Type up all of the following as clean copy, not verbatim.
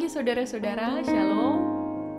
pagi saudara-saudara, shalom,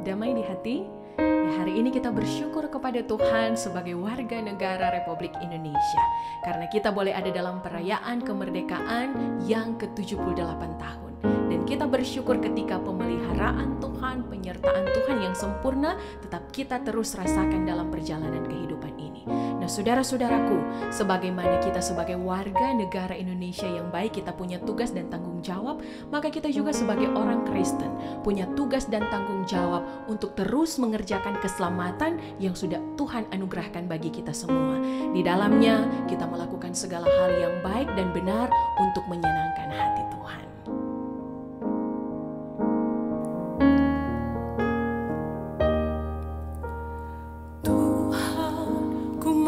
damai di hati. Ya, hari ini kita bersyukur kepada Tuhan sebagai warga negara Republik Indonesia. Karena kita boleh ada dalam perayaan kemerdekaan yang ke-78 tahun. Dan kita bersyukur ketika pemeliharaan Tuhan, penyertaan Tuhan yang sempurna, tetap kita terus rasakan dalam perjalanan kehidupan ini. Nah saudara-saudaraku, sebagaimana kita sebagai warga negara Indonesia yang baik, kita punya tugas dan tanggung jawab, maka kita juga sebagai orang Kristen punya tugas dan tanggung jawab untuk terus mengerjakan keselamatan yang sudah Tuhan anugerahkan bagi kita semua. Di dalamnya kita melakukan segala hal yang baik dan benar untuk menyenangkan hati Tuhan.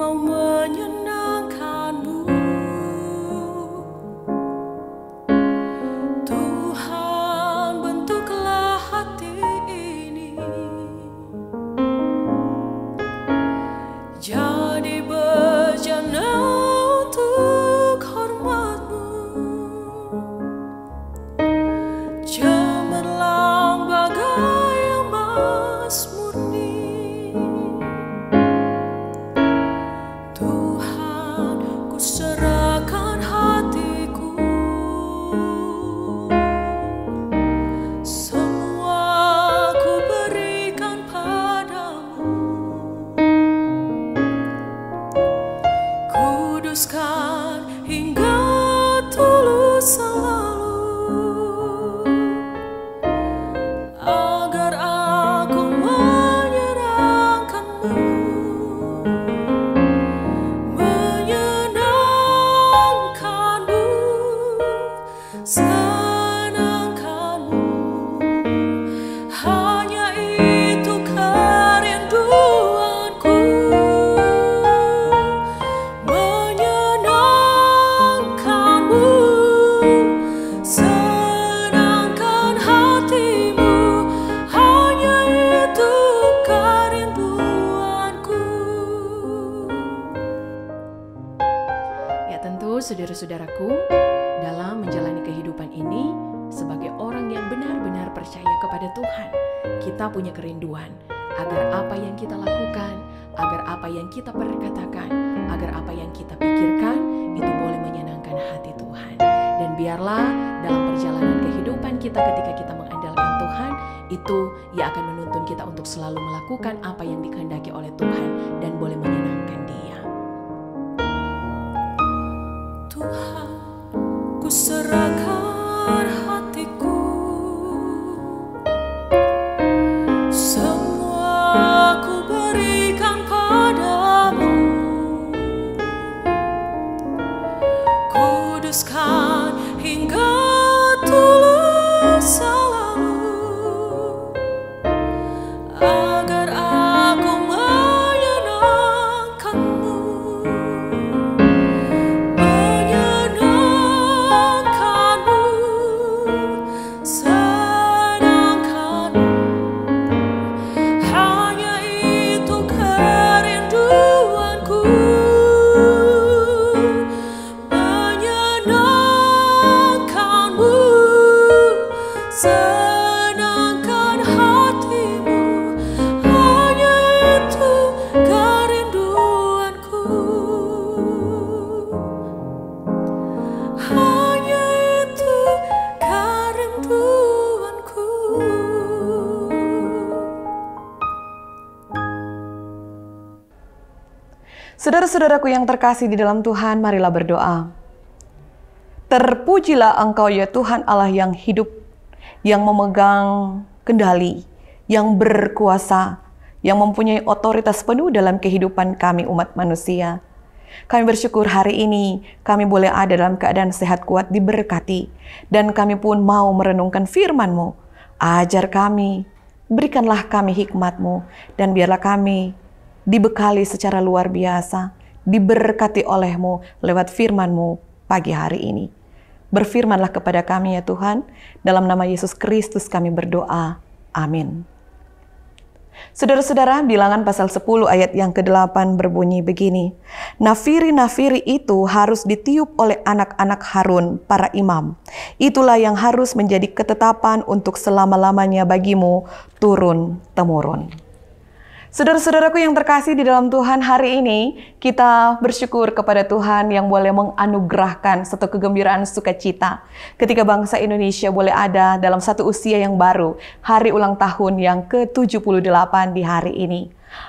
Mau menyenangkan-Mu, Tuhan, bentuklah hati ini jadi bejana untuk hormat-Mu, cemerlang bagai emas murni. Serahkan hatiku, semua ku berikan padamu. Kuduskan hingga tulus selalu, agar aku menyerahkan-Mu. Senangkan-Mu, hanya itu kerinduanku. Menyenangkan-Mu, senangkan hati-Mu, hanya itu kerinduanku. Ya tentu saudara-saudaraku, dalam menjalani kehidupan ini sebagai orang yang benar-benar percaya kepada Tuhan, kita punya kerinduan agar apa yang kita lakukan, agar apa yang kita perkatakan, agar apa yang kita pikirkan itu boleh menyenangkan hati Tuhan. Dan biarlah dalam perjalanan kehidupan kita ketika kita mengandalkan Tuhan, itu Ia akan menuntun kita untuk selalu melakukan apa yang dikehendaki oleh Tuhan dan boleh menyenangkan Dia. Tuhan, ku serahkan hatiku, semua ku berikan padamu. Kuduskan hingga tulus selalu, agar aku menyenangkan-Mu. Senangkan hati-Mu, hanya itu kerinduanku. Hanya itu kerinduanku. Saudara-saudaraku yang terkasih di dalam Tuhan, marilah berdoa. Terpujilah Engkau ya Tuhan Allah yang hidup, yang memegang kendali, yang berkuasa, yang mempunyai otoritas penuh dalam kehidupan kami umat manusia. Kami bersyukur hari ini kami boleh ada dalam keadaan sehat kuat diberkati, dan kami pun mau merenungkan firman-Mu. Ajar kami, berikanlah kami hikmat-Mu, dan biarlah kami dibekali secara luar biasa, diberkati oleh-Mu lewat firman-Mu pagi hari ini. Berfirmanlah kepada kami ya Tuhan, dalam nama Yesus Kristus kami berdoa. Amin. Saudara-saudara, Bilangan pasal 10 ayat yang ke-8 berbunyi begini. Nafiri-nafiri itu harus ditiup oleh anak-anak Harun, para imam. Itulah yang harus menjadi ketetapan untuk selama-lamanya bagimu turun-temurun. Saudara-saudaraku yang terkasih di dalam Tuhan, hari ini kita bersyukur kepada Tuhan yang boleh menganugerahkan satu kegembiraan sukacita ketika bangsa Indonesia boleh ada dalam satu usia yang baru, hari ulang tahun yang ke-78 di hari ini.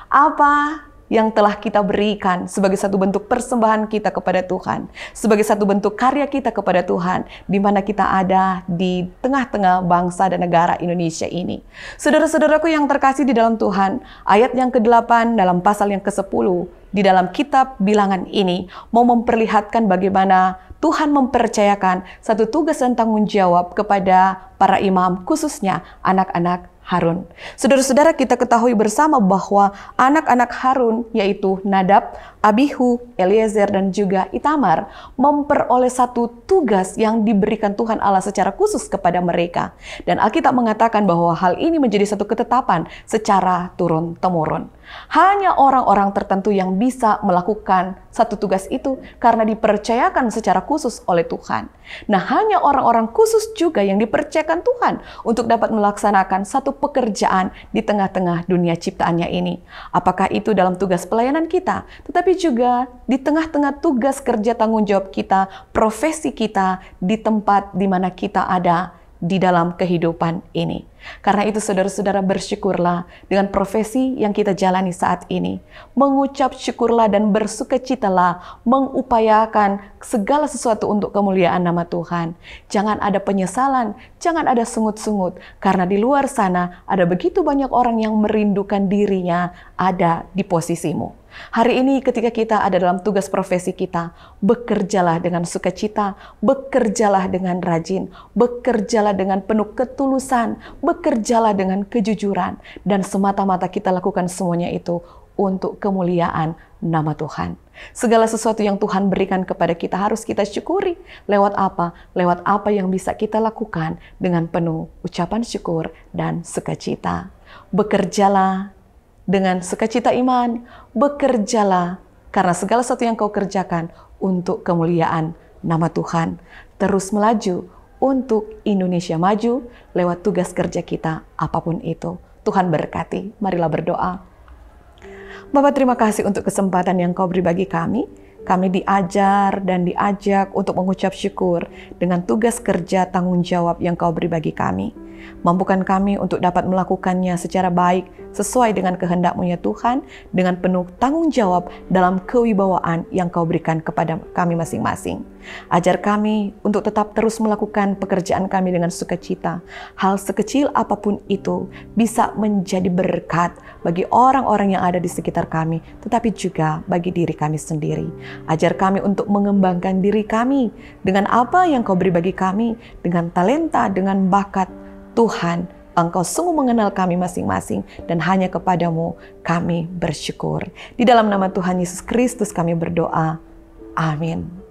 Apa yang telah kita berikan sebagai satu bentuk persembahan kita kepada Tuhan, sebagai satu bentuk karya kita kepada Tuhan, di mana kita ada di tengah-tengah bangsa dan negara Indonesia ini. Saudara-saudaraku yang terkasih di dalam Tuhan, ayat yang ke-8 dalam pasal yang ke-10 di dalam kitab Bilangan ini mau memperlihatkan bagaimana Tuhan mempercayakan satu tugas dan tanggung jawab kepada para imam, khususnya anak-anak Harun. Saudara-saudara, kita ketahui bersama bahwa anak-anak Harun, yaitu Nadab, Abihu, Eliezer, dan juga Itamar, memperoleh satu tugas yang diberikan Tuhan Allah secara khusus kepada mereka. Dan Alkitab mengatakan bahwa hal ini menjadi satu ketetapan secara turun-temurun. Hanya orang-orang tertentu yang bisa melakukan satu tugas itu karena dipercayakan secara khusus oleh Tuhan. Nah, hanya orang-orang khusus juga yang dipercayakan Tuhan untuk dapat melaksanakan satu pekerjaan di tengah-tengah dunia ciptaannya ini. Apakah itu dalam tugas pelayanan kita, tetapi juga di tengah-tengah tugas kerja tanggung jawab kita, profesi kita, di tempat di mana kita ada di dalam kehidupan ini. Karena itu saudara-saudara, bersyukurlah dengan profesi yang kita jalani saat ini. Mengucap syukurlah dan bersukacitalah, mengupayakan segala sesuatu untuk kemuliaan nama Tuhan. Jangan ada penyesalan, jangan ada sungut-sungut, karena di luar sana ada begitu banyak orang yang merindukan dirinya ada di posisimu. Hari ini ketika kita ada dalam tugas profesi kita, bekerjalah dengan sukacita, bekerjalah dengan rajin, bekerjalah dengan penuh ketulusan, bekerjalah dengan kejujuran, dan semata-mata kita lakukan semuanya itu untuk kemuliaan nama Tuhan. Segala sesuatu yang Tuhan berikan kepada kita harus kita syukuri. Lewat apa? Lewat apa yang bisa kita lakukan dengan penuh ucapan syukur dan sukacita. Bekerjalah dengan sukacita iman, bekerjalah karena segala sesuatu yang kau kerjakan untuk kemuliaan nama Tuhan. Terus melaju untuk Indonesia maju lewat tugas kerja kita apapun itu. Tuhan berkati. Marilah berdoa. Bapa, terima kasih untuk kesempatan yang kau beri bagi kami. Kami diajar dan diajak untuk mengucap syukur dengan tugas kerja tanggung jawab yang kau beri bagi kami. Mampukan kami untuk dapat melakukannya secara baik, sesuai dengan kehendak-Mu ya Tuhan, dengan penuh tanggung jawab dalam kewibawaan yang kau berikan kepada kami masing-masing. Ajar kami untuk tetap terus melakukan pekerjaan kami dengan sukacita. Hal sekecil apapun itu bisa menjadi berkat bagi orang-orang yang ada di sekitar kami, tetapi juga bagi diri kami sendiri. Ajar kami untuk mengembangkan diri kami dengan apa yang kau beri bagi kami, dengan talenta, dengan bakat. Tuhan, Engkau sungguh mengenal kami masing-masing dan hanya kepadamu kami bersyukur. Di dalam nama Tuhan Yesus Kristus kami berdoa. Amin.